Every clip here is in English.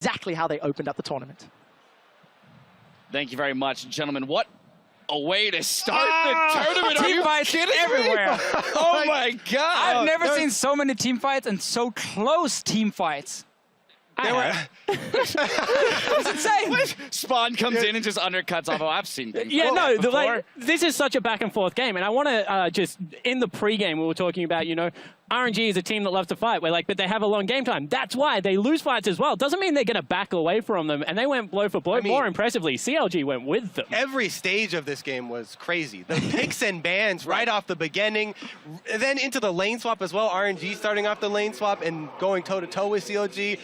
exactly how they opened up the tournament. Thank you very much, gentlemen. What a way to start the tournament. Team fights everywhere. Oh my God. I've never seen so many team fights and so close team fights. It's insane. Spawn comes in and just undercuts off. I've seen things. Yeah, no, like, this is such a back and forth game. And I want to just, in the pregame, we were talking about, you know, RNG is a team that loves to fight. We're like, but they have a long game time. That's why they lose fights as well. Doesn't mean they're going to back away from them. And they went blow for blow. More impressively, CLG went with them. Every stage of this game was crazy. The picks and bans right off the beginning, then into the lane swap as well. RNG starting off the lane swap and going toe-to-toe with CLG.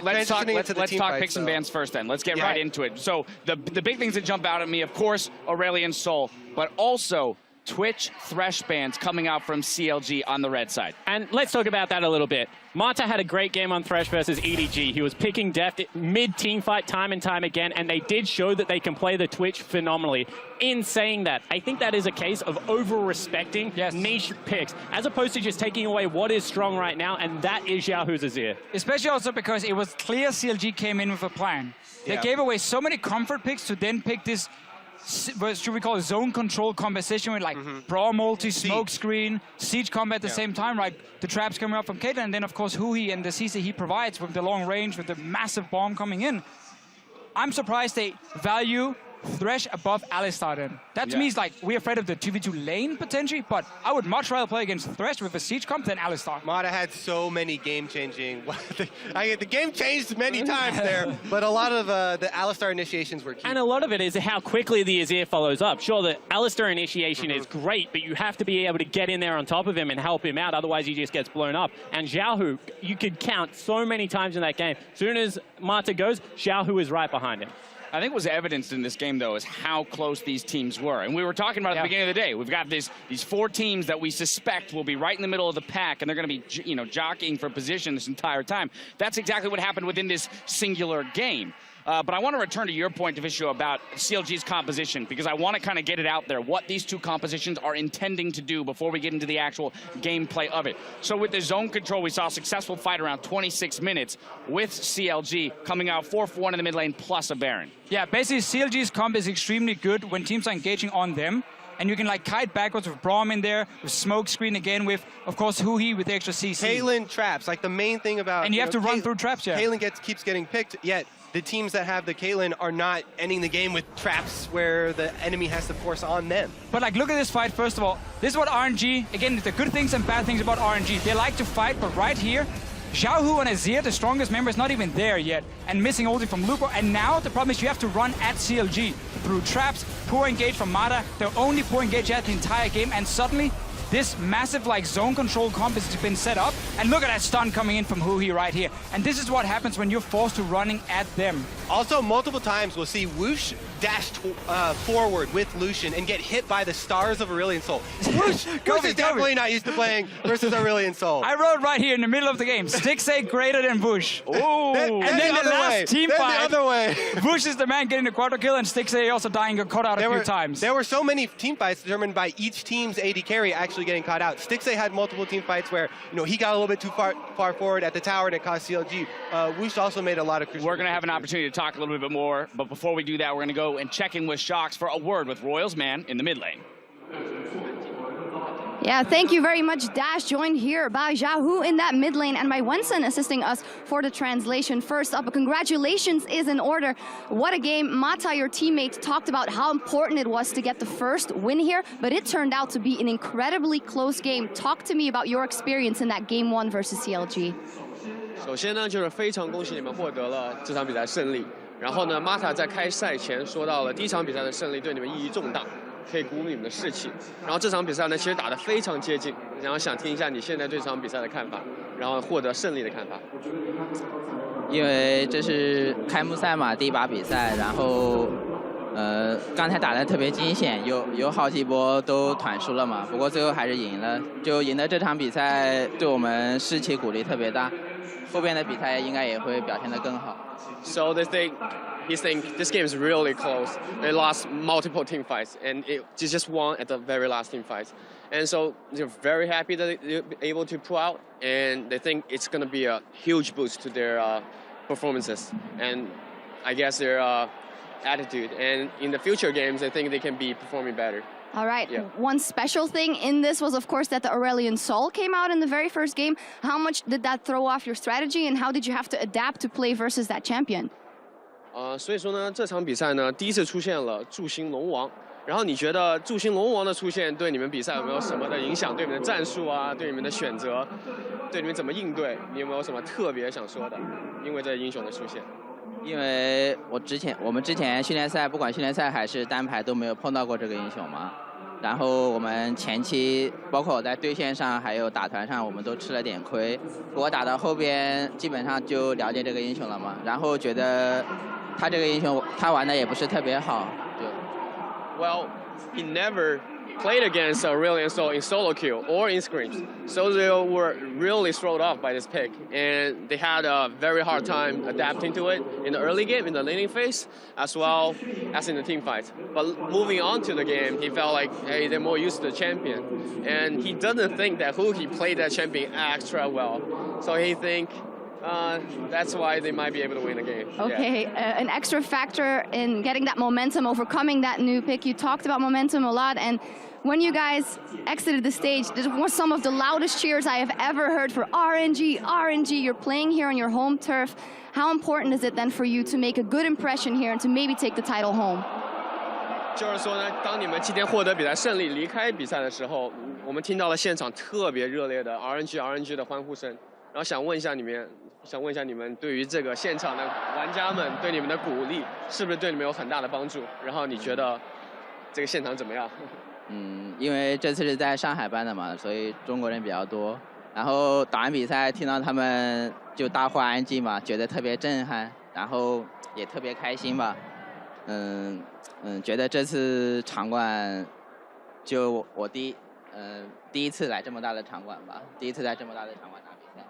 Let's talk fights, picks and bans first then. Let's get right into it. So the big things that jump out at me, of course, Aurelion Sol, but also Twitch Thresh bans coming out from CLG on the red side. And let's talk about that a little bit. Mata had a great game on Thresh versus EDG. He was picking deft mid-team fight time and time again, and they did show that they can play the Twitch phenomenally. In saying that, I think that is a case of over-respecting niche picks, as opposed to just taking away what is strong right now, and that is Xiaohu's Azir. Especially also because it was clear CLG came in with a plan. They gave away so many comfort picks to then pick this, what should we call it, zone control composition with like Brawl multi, smoke screen, siege combat at the same time, right? The traps coming up from Caitlyn, and then of course Hui and the CC he provides with the long range, with the massive bomb coming in. I'm surprised they value Thresh above Alistar then. That to me is like, we're afraid of the 2v2 lane potentially, but I would much rather play against Thresh with a siege comp than Alistar. Mata had so many game-changing, the game changed many times there, but a lot of the Alistar initiations were key. And a lot of it is how quickly the Azir follows up. Sure, the Alistar initiation is great, but you have to be able to get in there on top of him and help him out, otherwise he just gets blown up. And Xiaohu, you could count so many times in that game. As soon as Mata goes, Xiaohu is right behind him. I think what's evidenced in this game, though, is how close these teams were. And we were talking about at the beginning of the day. We've got these 4 teams that we suspect will be right in the middle of the pack, and they're going to be, you know, jockeying for position this entire time. That's exactly what happened within this singular game. But I want to return to your point, Divisio, about CLG's composition, because I want to kind of get it out there, what these 2 compositions are intending to do before we get into the actual gameplay of it. So with the zone control, we saw a successful fight around 26 minutes with CLG coming out 4-for-1 in the mid lane plus a Baron. Yeah, basically CLG's comp is extremely good when teams are engaging on them. And you can like kite backwards with Braum in there, with smoke screen again, with, of course, Hui with the extra CC. Caitlyn traps, like the main thing about... And you have to run through traps, Caitlyn keeps getting picked, yet the teams that have the Caitlyn are not ending the game with traps where the enemy has to force on them. But like, look at this fight, first of all. This is what RNG, again, the good things and bad things about RNG. They like to fight, but right here, Xiaohu and Azir, the strongest member, is not even there yet, and missing ulti from Lupo. And now the problem is you have to run at CLG through traps, poor engage from Mata. They're only poor engage at the entire game, and suddenly this massive like zone control comp has been set up. And look at that stun coming in from Hui right here. And this is what happens when you're forced to running at them. Also, multiple times we'll see Whoosh dash forward with Lucian and get hit by the stars of Aurelion Sol. Whoosh is definitely not used to playing versus Aurelion Sol. I wrote right here in the middle of the game, Stixxay greater than Whoosh. Oh, and then the last team fight, the other way. Whoosh is the man getting the quadra kill, and Stixxay also dying, got caught out a few times. There were so many team fights determined by each team's AD carry actually getting caught out. Stixxay had multiple team fights where, you know, he got a little bit too far forward at the tower and it cost CLG. Whoosh also made a lot of crucial. We're going to have an opportunity to talk a little bit more, but before we do that, we're going to go and check in with Shox for a word with Royal's man in the mid lane. Yeah, thank you very much, Dash. Joined here by Xiaohu in that mid lane and by Wenson assisting us for the translation. First up, congratulations is in order. What a game. Mata, your teammate, talked about how important it was to get the first win here, but it turned out to be an incredibly close game. Talk to me about your experience in that game 1 versus CLG. 首先呢，就是非常恭喜你们获得了这场比赛胜利。然后呢 ，Mata 在开赛前说到了第一场比赛的胜利对你们意义重大，可以鼓舞你们的士气。然后这场比赛呢，其实打得非常接近。然后想听一下你现在对这场比赛的看法，然后获得胜利的看法。因为这是开幕赛嘛，第一把比赛，然后刚才打得特别惊险，有好几波都团输了嘛，不过最后还是赢了，就赢得这场比赛，对我们士气鼓励特别大。 后边的比赛应该也会表现得更好。So they think this game is really close. They lost multiple team fights and it just won at the very last team fight. And so they're very happy that they're able to pull out, and they think it's going to be a huge boost to their performances and I guess their attitude. And in the future games, I think they can be performing better. All right. Yeah. One special thing in this was, of course, that the Aurelion Sol came out in the very first game. How much did that throw off your strategy, and how did you have to adapt to play versus that champion? 所以说呢，这场比赛呢，第一次出现了祝星龙王。然后你觉得祝星龙王的出现对你们比赛有没有什么的影响？对你们的战术啊，对你们的选择，对你们怎么应对？你有没有什么特别想说的？因为这英雄的出现。因为我们之前训练赛，不管训练赛还是单排都没有碰到过这个英雄嘛。然后我们前期，包括我在对线上还有打团上，我们都吃了点亏。我打到后边基本上就了解这个英雄了嘛，然后觉得他这个英雄他玩的也不是特别好，就。Well, he never played against Aurelion Sol in solo queue or in scrims, so they were really thrown off by this pick, and they had a very hard time adapting to it in the early game, in the laning phase, as well as in the team fight. But moving on to the game, he felt like, hey, they're more used to the champion, and he doesn't think that he played that champion extra well, so he think. That's why they might be able to win the game. Okay, yeah. An extra factor in getting that momentum, overcoming that new pick. You talked about momentum a lot, and when you guys exited the stage, this was some of the loudest cheers I have ever heard for RNG, RNG. You're playing here on your home turf. How important is it then for you to make a good impression here and to maybe take the title home? 就是说呢，当你们今天获得比赛胜利、离开比赛的时候，我们听到了现场特别热烈的 RNG 的欢呼声。然后想问一下你们对于这个现场的玩家们对你们的鼓励，是不是对你们有很大的帮助？然后你觉得这个现场怎么样？因为这次是在上海办的嘛，所以中国人比较多。然后打完比赛听到他们就大呼 RNG 嘛，觉得特别震撼，然后也特别开心吧。觉得这次场馆就我第一次来这么大的场馆吧，第一次在这么大的场馆打比赛。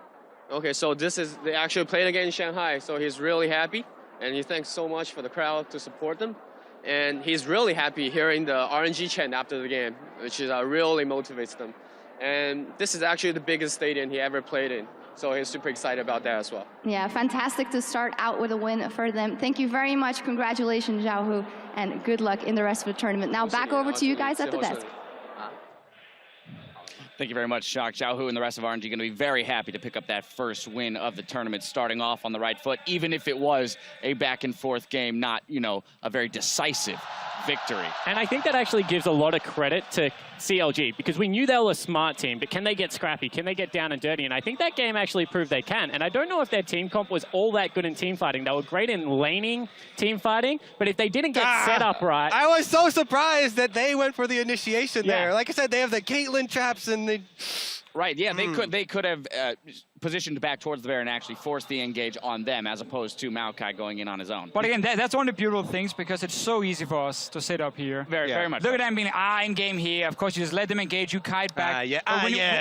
Okay, so they actually played again in Shanghai, so he's really happy, and he thanks so much for the crowd to support them, and he's really happy hearing the RNG chant after the game, which is really motivates them. And this is actually the biggest stadium he ever played in, so he's super excited about that as well. Yeah, fantastic to start out with a win for them. Thank you very much. Congratulations, Zhao Hu, and good luck in the rest of the tournament. Now back over to you guys at the desk. Thank you very much, Shock. Zhao Hu and the rest of RNG going to be very happy to pick up that first win of the tournament, starting off on the right foot, even if it was a back-and-forth game, not, a very decisive victory. And I think that actually gives a lot of credit to CLG, because we knew they were a smart team, but can they get scrappy? Can they get down and dirty? And I think that game actually proved they can. And I don't know if their team comp was all that good in team fighting. They were great in laning team fighting, but if they didn't get set up right... I was so surprised that they went for the initiation there. Like I said, they have the Caitlyn traps and the... Right, yeah, they could have positioned back towards the bear and actually forced the engage on them, as opposed to Maokai going in on his own. But again, that's one of the beautiful things, because it's so easy for us to sit up here. Very much. Look at them being in game here. Of course, you just let them engage, you kite back.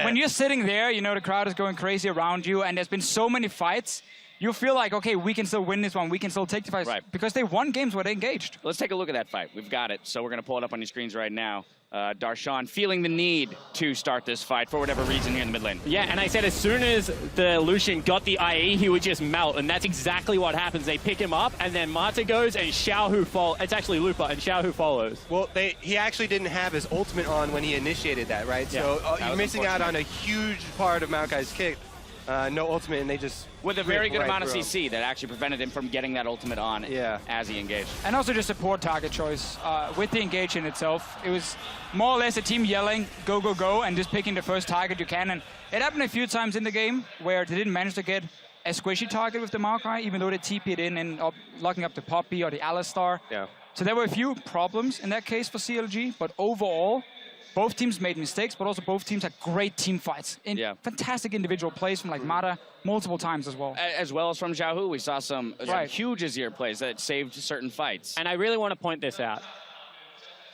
When you're sitting there, the crowd is going crazy around you, and there's been so many fights. You feel like, okay, we can still win this one. We can still take the fight. Right. Because they won games where they engaged. Let's take a look at that fight. We've got it. So we're going to pull it up on your screens right now. Darshan feeling the need to start this fight for whatever reason here in the mid lane. Yeah, and I said as soon as the Lucian got the IE, he would just melt, and that's exactly what happens. They pick him up, and then Mata goes, and Xiao Hu follows. It's actually Lupa, and Xiao Hu follows. Well, he actually didn't have his ultimate on when he initiated that, right? Yeah, so you're missing out on a huge part of Maokai's kick. No ultimate, and they just... With a very good amount of CC that actually prevented him from getting that ultimate on as he engaged. And also just a poor target choice. With the engage in itself, it was more or less a team yelling, go, go, go, and just picking the first target you can. And it happened a few times in the game where they didn't manage to get a squishy target with the Maokai, even though they TP'd in and locking up the Poppy or the Alistar. Yeah. So there were a few problems in that case for CLG, but overall, both teams made mistakes, but also both teams had great team fights. Fantastic individual plays from Mata multiple times as well. As well as from Zhao Hu, we saw some huge Azir plays that saved certain fights. And I really want to point this out.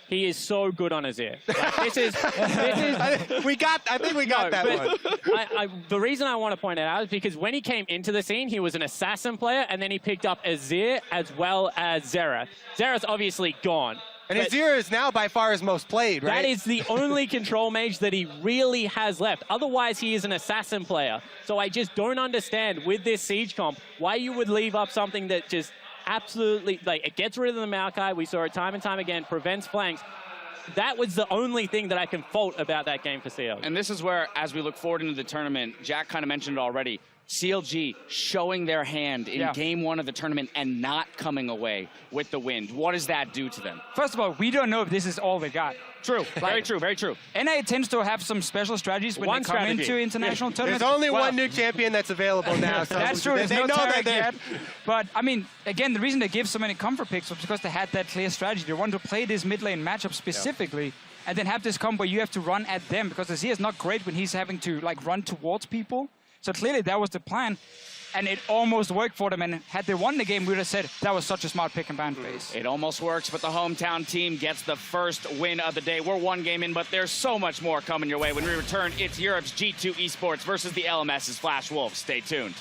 He is so good on Azir. I think we got that one. The reason I want to point it out is because when he came into the scene, he was an assassin player, and then he picked up Azir as well as Xerath. Xerath's obviously gone. And Azir is now by far his most played, right? That is the only control mage that he really has left. Otherwise, he is an assassin player. So I just don't understand with this Siege comp why you would leave up something that just absolutely, like, it gets rid of the Maokai. We saw it time and time again, prevents flanks. That was the only thing that I can fault about that game for CLG. And this is where, as we look forward into the tournament, Jack kind of mentioned it already, CLG showing their hand in game one of the tournament and not coming away with the win. What does that do to them? First of all, we don't know if this is all they got. True, very true, very true. NA tends to have some special strategies when they come into international tournaments. There's only one new champion that's available now. So that's true, there's they no know Tarek that yet. But, I mean, again, the reason they give so many comfort picks was because they had that clear strategy. They want to play this mid lane matchup specifically and then have this combo where you have to run at them, because Azir is not great when he's having to, like, run towards people. So clearly that was the plan. And it almost worked for them, and had they won the game, we would have said that was such a smart pick and ban phase. It almost works, but the hometown team gets the first win of the day. We're one game in, but there's so much more coming your way. When we return, it's Europe's G2 Esports versus the LMS's Flash Wolves. Stay tuned.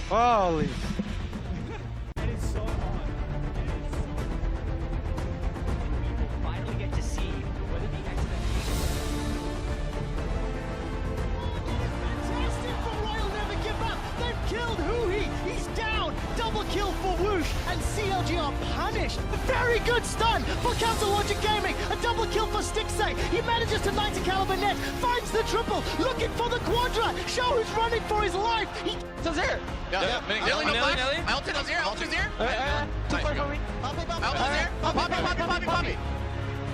Holy. Kill for Whoosh, and CLG are punished. A very good stun for Counter Logic Gaming. A double kill for Stixay. He manages to 90 caliber net, finds the triple, looking for the quadra. Show who's running for his life. It's Azir. Yeah. Nelly. I ulted Azir. Too far for me. Poppy.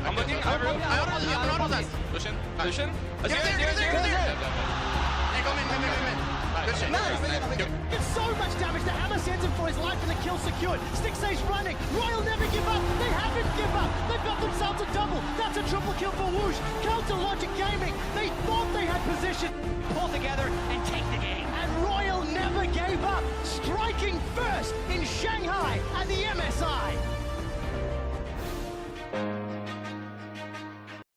I'm looking. I ulted that. Lucian. Azir. Come in. Gets so much damage that Hammer sends him for his life and the kill secured. Stixay's running. Royal never give up. They haven't give up. They've got themselves a double. That's a triple kill for Whoosh. Counter Logic Gaming. They thought they had position. Pull together and take the game. And Royal never gave up. Striking first in Shanghai and the MSI.